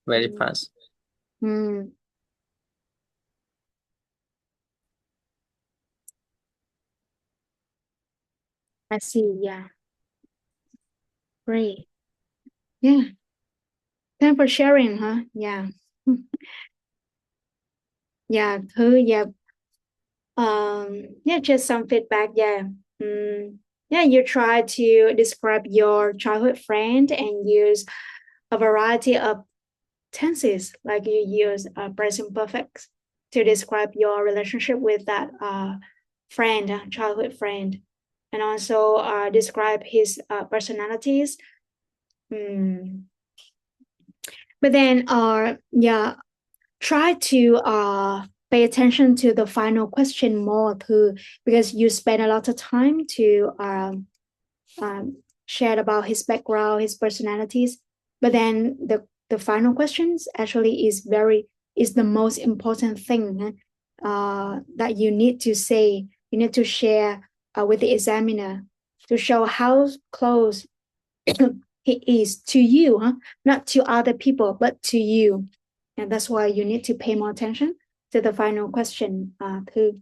very fast. I see. Yeah. Great. Yeah. Thanks for sharing, huh? Yeah. Yeah. Yeah. Yeah, just some feedback. Yeah. Yeah, you try to describe your childhood friend and use a variety of tenses, like you use present perfect to describe your relationship with that friend, childhood friend, and also describe his personalities. But then, yeah, try to pay attention to the final question more too, because you spend a lot of time to share about his background, his personalities. But then the final questions actually is the most important thing that you need to say. You need to share with the examiner to show how close he is to you, huh? Not to other people, but to you. And that's why you need to pay more attention to the final question too.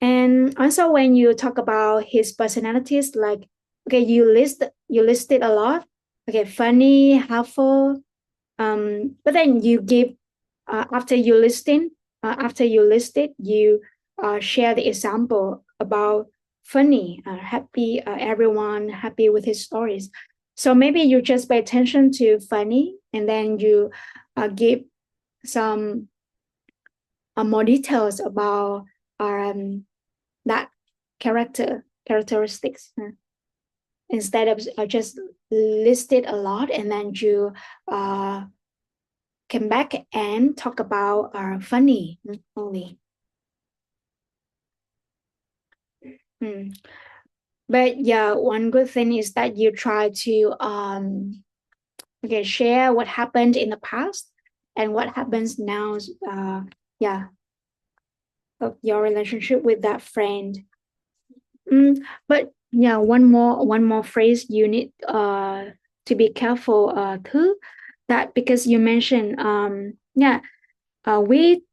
And also when you talk about his personalities, like okay, you listed a lot. Okay, funny, helpful. But then you give after you listed, you share the example about funny, happy, everyone happy with his stories. So maybe you just pay attention to funny, and then you give some more details about that characteristics instead of just listed a lot, and then you come back and talk about funny only. But yeah, one good thing is that you try to share what happened in the past and what happens now. Yeah, of your relationship with that friend. But yeah, one more phrase you need to be careful too, that because you mentioned we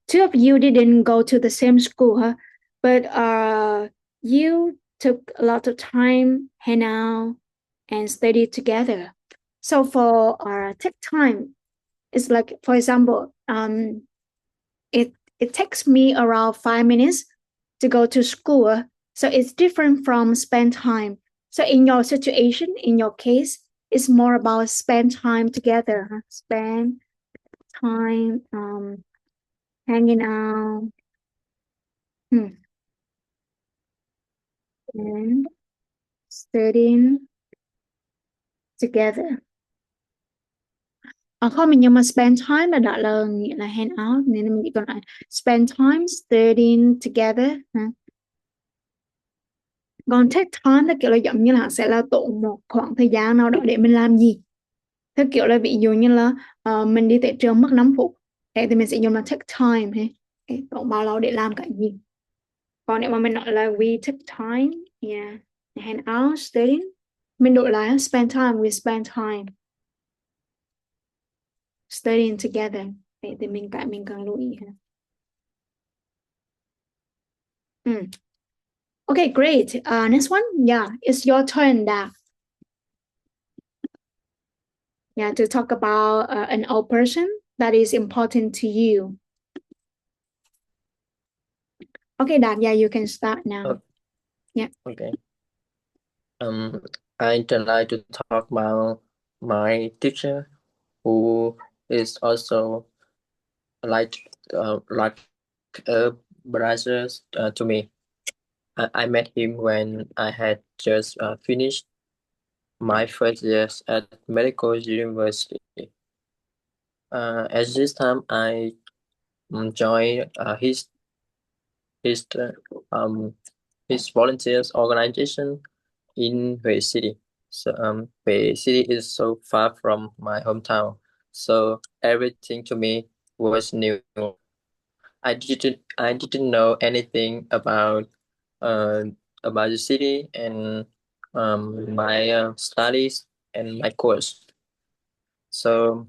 two of you didn't go to the same school, huh? But you took a lot of time hang out and study together. So for take time, it's like for example, it takes me around 5 minutes to go to school. So it's different from spend time. So in your situation, in your case, it's more about spend time together. Huh? Spend time hanging out. And studying together. Không, nhưng mà spend time là đợi là nghĩa là hang out nên mình chỉ còn lại spend time studying together. Còn take time là kiểu là giống như là sẽ là tốn một khoảng thời gian nào đó để mình làm gì. Theo kiểu là ví dụ như là mình đi tới trường mất 5 phút. Thế thì mình sẽ dùng là take time hay tốn bao lâu để làm cái gì. Còn nếu mà mình nói là we take time, yeah, hang out, studying, mình đổi lại spend time, we spend time studying together. Vậy thì mình cần lưu ý ha. Okay, great. Next one. Yeah, it's your turn now. Yeah, to talk about an old person that is important to you. Okay, Đạt, yeah, you can start now. Yeah. Okay. I try to talk about my teacher, who is also like a brother to me. I met him when I had just finished my first years at medical university. At this time, I joined his volunteers organization in Hue City. So Hue City is so far from my hometown, so everything to me was new. I didn't know anything about the city and my studies and my course. So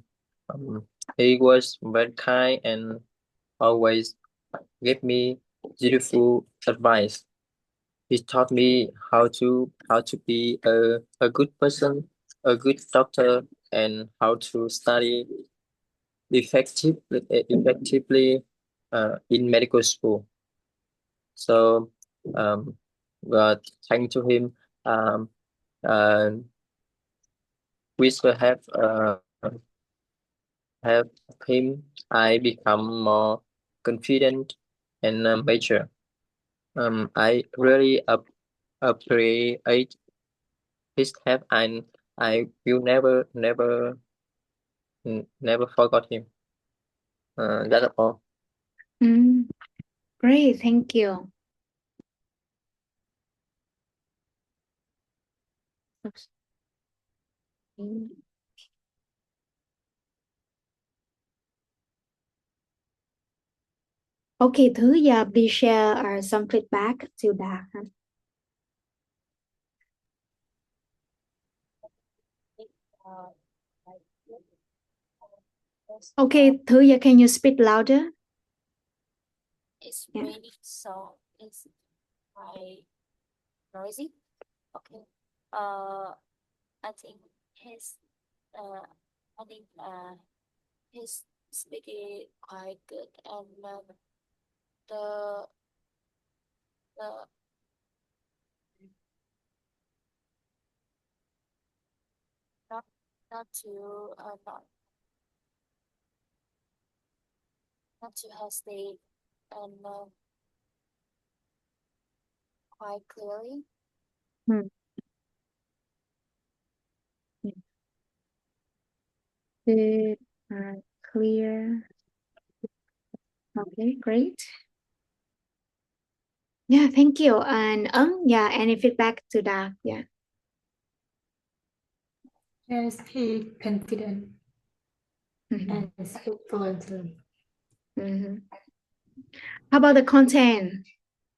he was very kind and always gave me beautiful advice. He taught me how to be a good person, a good doctor, and how to study effectively in medical school. So thanks to him, um, uh, we should have him. I become more confident and mature. I really appreciate his help, and I will never forget him. That's all. Great, thank you. Okay, Thứ, yeah, please share some feedback to that. Okay, Thứ, yeah, can you speak louder? It's Yeah. raining, so it's quite noisy. Okay. I think his I think his speaking quite good, and the the not to not to hesitate, and quite clearly. Good, clear. Okay, great. Yeah, thank you. And yeah, any feedback to that? Yeah. Yes, he confident and speak fluently. How about the content?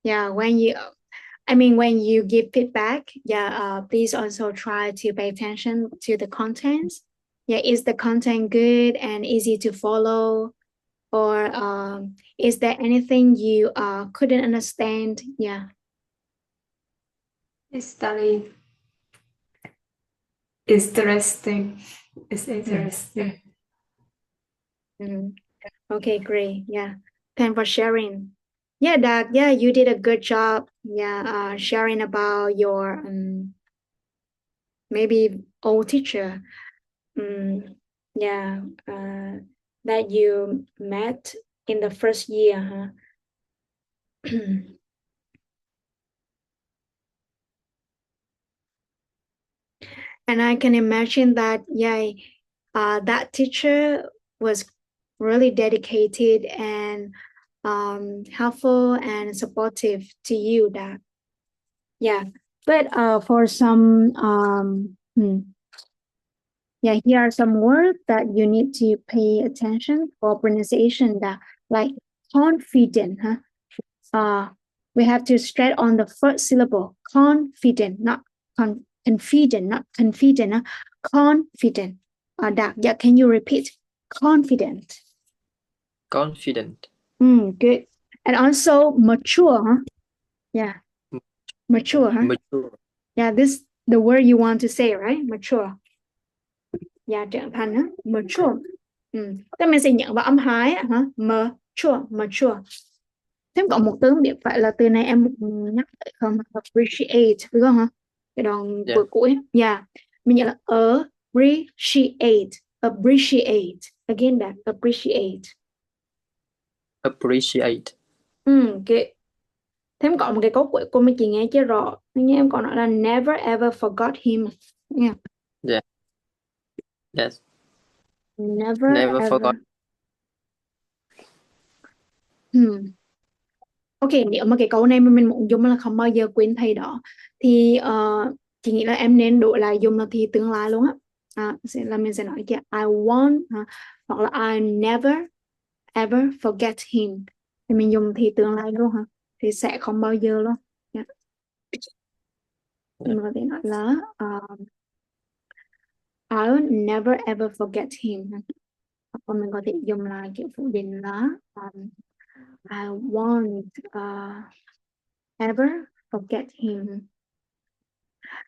Yeah, when you give feedback, yeah, please also try to pay attention to the contents. Yeah, is the content good and easy to follow? Or is there anything you couldn't understand? Yeah. His study interesting. It's interesting. Okay, great. Yeah. Thanks for sharing. Yeah, Doug. Yeah, you did a good job. Yeah, sharing about your maybe old teacher. Yeah, that you met in the first year, huh? And I can imagine that, yeah, that teacher was really dedicated and helpful and supportive to you. That, yeah. But for some, yeah, here are some words that you need to pay attention for pronunciation. That, like confident, huh? We have to stress on the first syllable. Confident, not confident, not confident. Huh? Confident. That, yeah, can you repeat? Confident. Confident. Good. And also mature, huh? Yeah. Mature, huh? Mature. Yeah, this the word you want to say, right? Mature. Yeah, trưởng thành, huh? Mature. Tức mình sẽ nhận vào âm hái hả? Mature, mature. Thêm có một từ biệt phải là từ này em nhắc lại không? Appreciate, đúng không hả? Cái đoạn vừa cuối. Yeah. Mình nhận là appreciate. Appreciate. Again that. Appreciate. Appreciate. Okay. Thêm có một cái câu cuối cùng mình chỉ nghe chưa rõ. Nhưng em còn nói là never ever forgot him. Yeah. Yeah. Yes. Never ever forgot. Ok, nếu mà cái câu này mà mình muốn dùng là không bao giờ quên thầy đó thì chị nghĩ là em nên đổi lại dùng là thì tương lai luôn á. Là mình sẽ nói kia I won't hoặc là I never ever forget him, thì mình dùng thì tương lai luôn hả, thì sẽ không bao giờ luôn. Yeah. Mình có thể nói là I'll never ever forget him, hoặc mình có thể dùng lại kiểu phủ định là I won't ever forget him.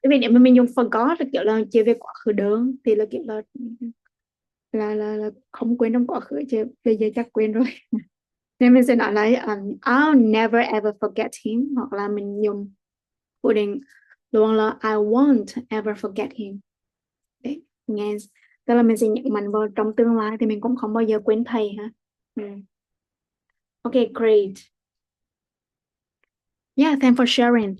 Bởi vì nếu mà mình dùng forgot là kiểu là chỉ về quá khứ đơn thì là kiểu là không quên trong quá khứ chứ bây giờ chắc quên rồi. Nên mình sẽ nói là I'll never ever forget him, hoặc là mình dùng cố định luôn là I won't ever forget him. Đấy, nghe, tức là mình sẽ nhấn mạnh vào trong tương lai thì mình cũng không bao giờ quên thầy ha. Okay, great. Yeah, thanks for sharing.